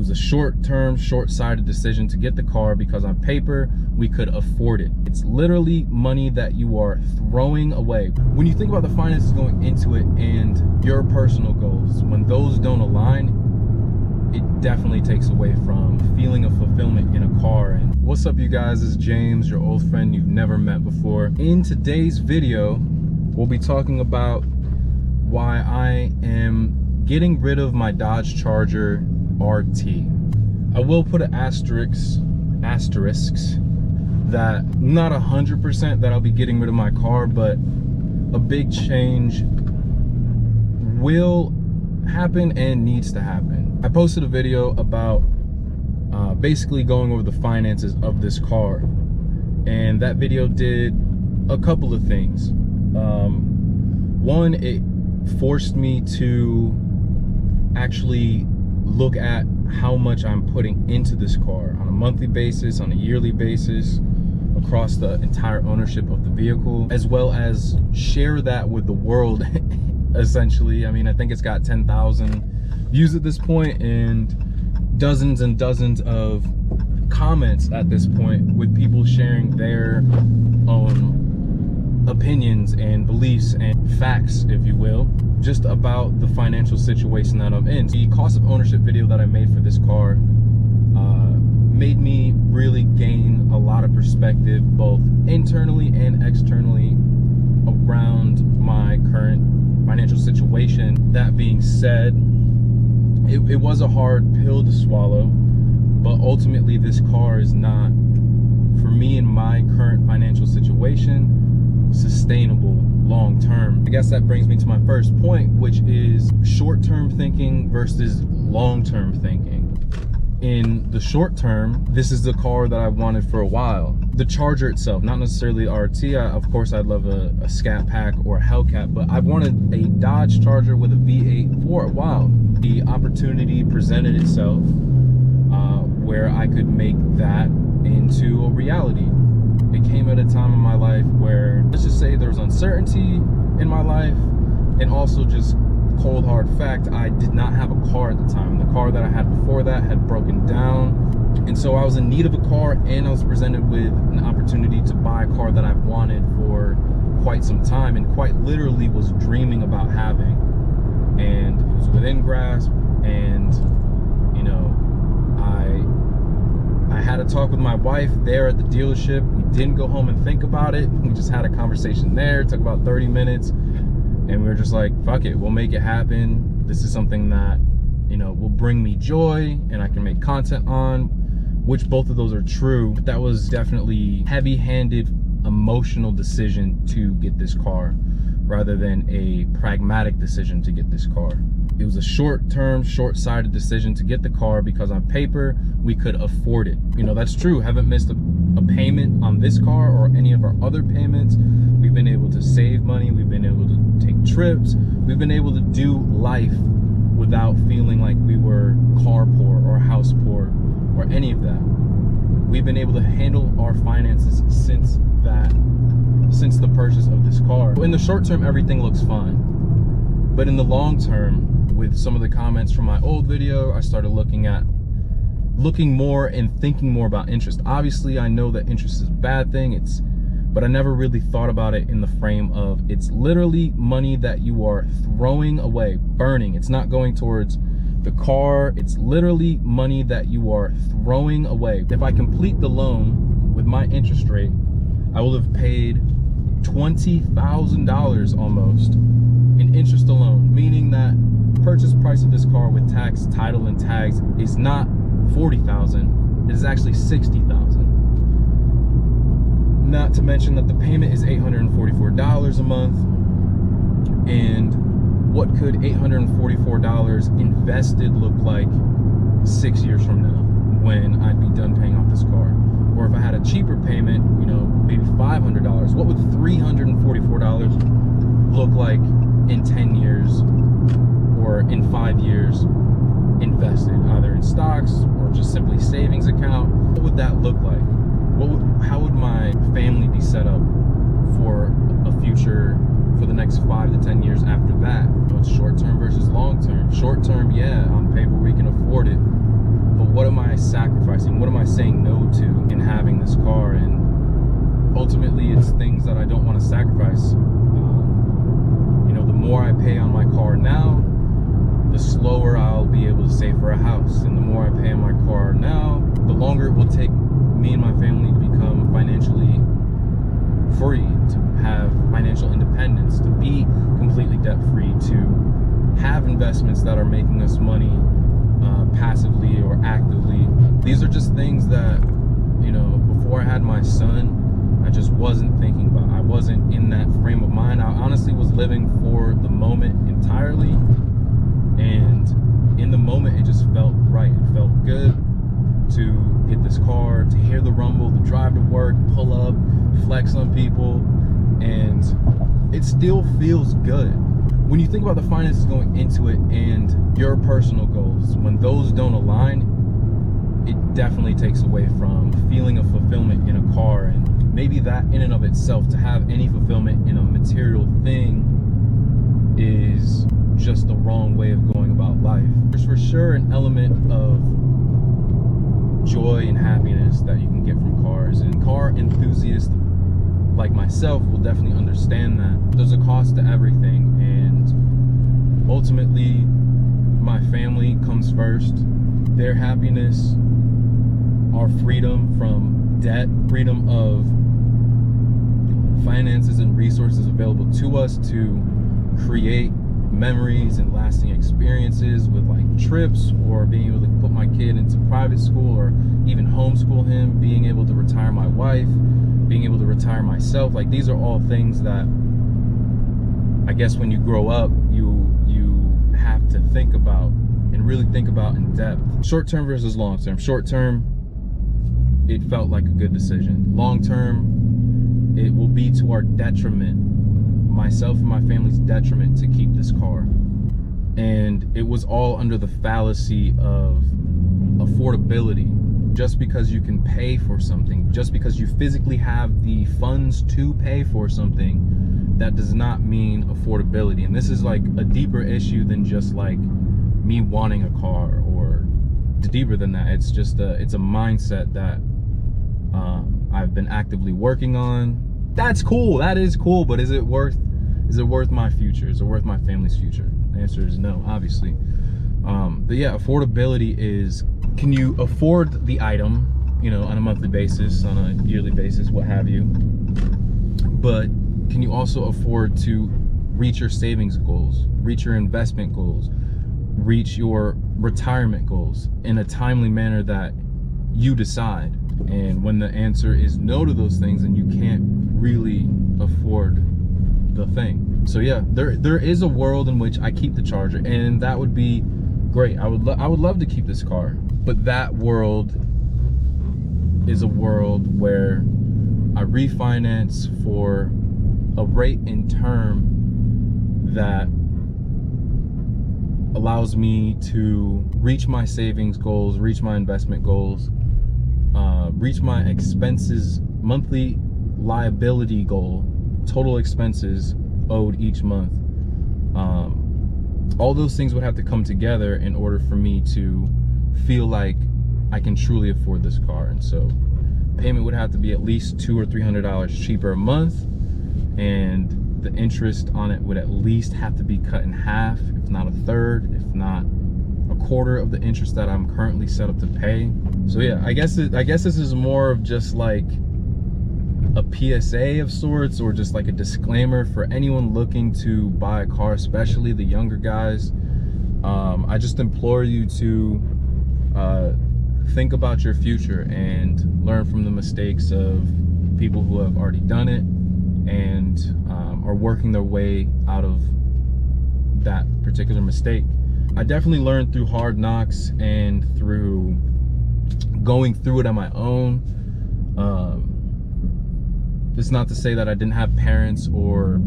was a short-term, short-sighted decision to get the car because on paper, we could afford it. It's literally money that you are throwing away. When you think about the finances going into it and your personal goals, when those don't align, it definitely takes away from the feeling of fulfillment in a car. And what's up, you guys? It's James, your old friend you've never met before. In today's video, we'll be talking about why I am getting rid of my Dodge Charger RT. I will put an asterisks that not 100% that I'll be getting rid of my car, but a big change will happen and needs to happen. I posted a video about basically going over the finances of this car, and that video did a couple of things. One, it forced me to actually look at how much I'm putting into this car on a monthly basis, on a yearly basis, across the entire ownership of the vehicle, as well as share that with the world. Essentially, I mean, I think it's got 10,000 views at this point and dozens and dozens of comments at this point, with people sharing their own opinions and beliefs and facts, if you will, just about the financial situation that I'm in. The cost of ownership video that I made for this car made me really gain a lot of perspective, both internally and externally, around my current financial situation. That being said, it was a hard pill to swallow, but ultimately this car is not, for me in my current financial situation, sustainable long term. I guess that brings me to my first point, which is short-term thinking versus long-term thinking. In the short term, this is the car that I wanted for a while. The Charger itself, not necessarily RT. Of course, I'd love a Scat Pack or a Hellcat, but I've wanted a Dodge Charger with a V8 for a while. The opportunity presented itself where I could make that into a reality. It came at a time in my life where, let's just say, there was uncertainty in my life, and also just cold hard fact, I did not have a car at the time. The car that I had before that had broken down, and so I was in need of a car, and I was presented with an opportunity to buy a car that I've wanted for quite some time, and quite literally was dreaming about having. And it was within grasp, and you know, I had a talk with my wife there at the dealership. We didn't go home and think about it. We just had a conversation there. It took about 30 minutes. And we were just like, fuck it, we'll make it happen. This is something that, you know, will bring me joy and I can make content on, which both of those are true. But that was definitely heavy-handed, emotional decision to get this car rather than a pragmatic decision to get this car. It was a short-term, short-sighted decision to get the car because on paper, we could afford it. You know, that's true. Haven't missed a payment on this car or any of our other payments. We've been able to save money. We've been able to take trips. We've been able to do life without feeling like we were car poor or house poor or any of that. We've been able to handle our finances since the purchase of this car. In the short term, everything looks fine. But in the long term, with some of the comments from my old video, I started looking more and thinking more about interest. Obviously, I know that interest is a bad thing, but I never really thought about it in the frame of it's literally money that you are throwing away, burning. It's not going towards the car. It's literally money that you are throwing away. If I complete the loan with my interest rate, I will have paid $20,000 almost in interest alone, meaning that purchase price of this car with tax, title, and tags is not $40,000. It is actually $60,000. Not to mention that the payment is $844 a month. And what could $844 invested look like 6 years from now when I'd be done paying off this car? Or if I had a cheaper payment, you know, maybe $500, what would $344 look like in 10 years or in 5 years invested, either in stocks or just simply savings account? What would that look like? How would my family be set up for a future for the next 5 to 10 years after that? So it's short term versus long term. Short term, yeah, on paper we can afford it, but I sacrificing? What am I saying no to in having this car? And ultimately, it's things that I don't want to sacrifice. You know, the more I pay on my car now, the slower I'll be able to save for a house. And the more I pay on my car now, the longer it will take me and my family to become financially free, to have financial independence, to be completely debt-free, to have investments that are making us money passively or actively. These are just things that, you know, before I had my son, I just wasn't thinking about. I wasn't in that frame of mind. I honestly was living for the moment entirely, and in the moment it just felt right. It felt good to get this car, to hear the rumble, to drive to work, pull up, flex on people, and it still feels good. When you think about the finances going into it and your personal goals, when those don't align, it definitely takes away from feeling of fulfillment in a car. And maybe that in and of itself, to have any fulfillment in a material thing, is just the wrong way of going about life. There's for sure an element of joy and happiness that you can get from cars, and car enthusiasts like myself will definitely understand that. There's a cost to everything, and ultimately my family comes first. Their happiness, our freedom from debt, freedom of finances and resources available to us to create memories and lasting experiences with like trips, or being able to put my kid into private school, or even homeschool him, being able to retire my wife, being able to retire myself. Like, these are all things that I guess when you grow up, you have to think about and really think about in depth. Short term versus long term. Short term, it felt like a good decision. Long term, it will be to our detriment, myself and my family's detriment, to keep this car. And it was all under the fallacy of affordability. Just because you can pay for something, just because you physically have the funds to pay for something, that does not mean affordability. And this is like a deeper issue than just like me wanting a car, or it's deeper than that. It's just it's a mindset that I've been actively working on. That's cool, that is cool, but is it worth my future? Is it worth my family's future? The answer is no, obviously. But yeah, affordability is, can you afford the item, you know, on a monthly basis, on a yearly basis, what have you, but can you also afford to reach your savings goals, reach your investment goals, reach your retirement goals in a timely manner that you decide? And when the answer is no to those things, then you can't really afford the thing. So yeah, there is a world in which I keep the Charger, and that would be great. I would love to keep this car, but that world is a world where I refinance for a rate and term that allows me to reach my savings goals, reach my investment goals, reach my expenses, monthly liability goal, total expenses owed each month. All those things would have to come together in order for me to feel like I can truly afford this car. And so payment would have to be at least $200 or $300 cheaper a month, and the interest on it would at least have to be cut in half, if not a third, if not a quarter of the interest that I'm currently set up to pay. So yeah, I guess this is more of just like a PSA of sorts, or just like a disclaimer for anyone looking to buy a car, especially the younger guys. I just implore you to think about your future and learn from the mistakes of people who have already done it and are working their way out of that particular mistake. I definitely learned through hard knocks and through going through it on my own. It's not to say that I didn't have parents or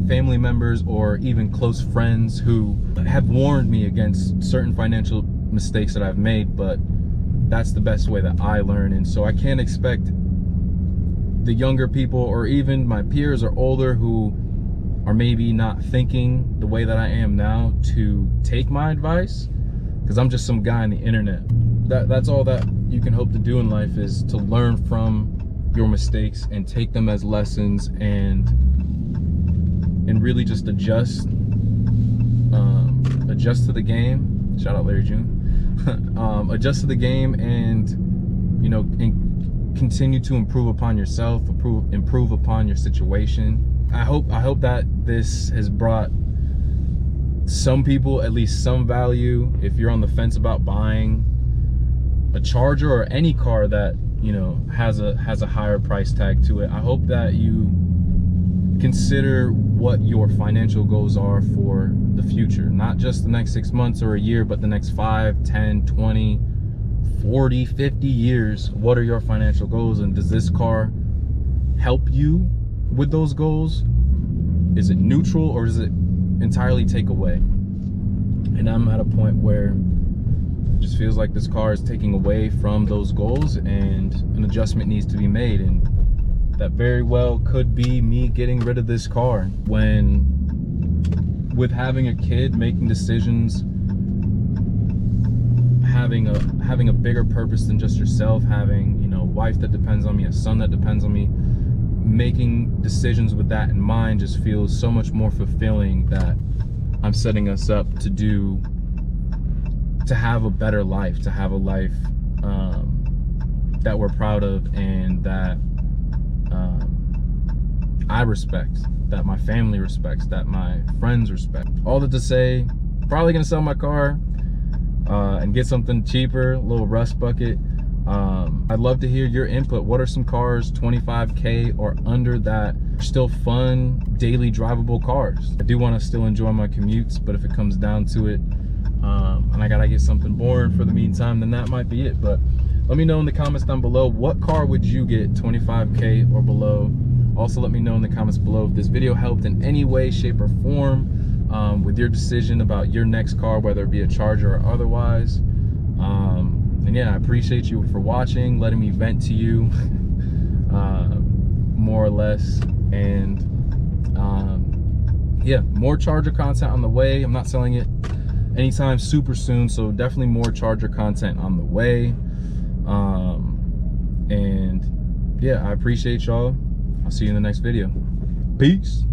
family members or even close friends who have warned me against certain financial mistakes that I've made, but that's the best way that I learn. And so I can't expect the younger people, or even my peers or older, who are maybe not thinking the way that I am now, to take my advice, because I'm just some guy on the internet. that's all that you can hope to do in life, is to learn from your mistakes and take them as lessons, and really just adjust to the game. Shout out Larry June. Adjust to the game, and and continue to improve upon yourself, improve upon your situation. I hope that this has brought some people at least some value. If you're on the fence about buying a Charger or any car that has a higher price tag to it, I hope that you consider what your financial goals are for the future, not just the next 6 months or a year, but the next 5, 10, 20, 40, 50 years. What are your financial goals, and does this car help you with those goals? Is it neutral, or does it entirely take away? And I'm at a point where it just feels like this car is taking away from those goals, and an adjustment needs to be made. And that very well could be me getting rid of this car. When with having a kid, making decisions, having a bigger purpose than just yourself, having a wife that depends on me, a son that depends on me, making decisions with that in mind just feels so much more fulfilling, that I'm setting us up to have a better life, to have a life that we're proud of, and that I respect, that my family respects, that my friends respect. All that to say, probably gonna sell my car and get something cheaper, a little rust bucket. I'd love to hear your input. What are some cars 25K or under that are still fun, daily drivable cars? I do want to still enjoy my commutes, but if it comes down to it, and I gotta get something boring for the meantime, then that might be it. But let me know in the comments down below, what car would you get 25K or below? Also, let me know in the comments below if this video helped in any way, shape, or form with your decision about your next car, whether it be a Charger or otherwise. And yeah, I appreciate you for watching, letting me vent to you, more or less. And yeah, more Charger content on the way. I'm not selling it anytime super soon, so definitely more Charger content on the way. And yeah, I appreciate y'all. I'll see you in the next video. Peace.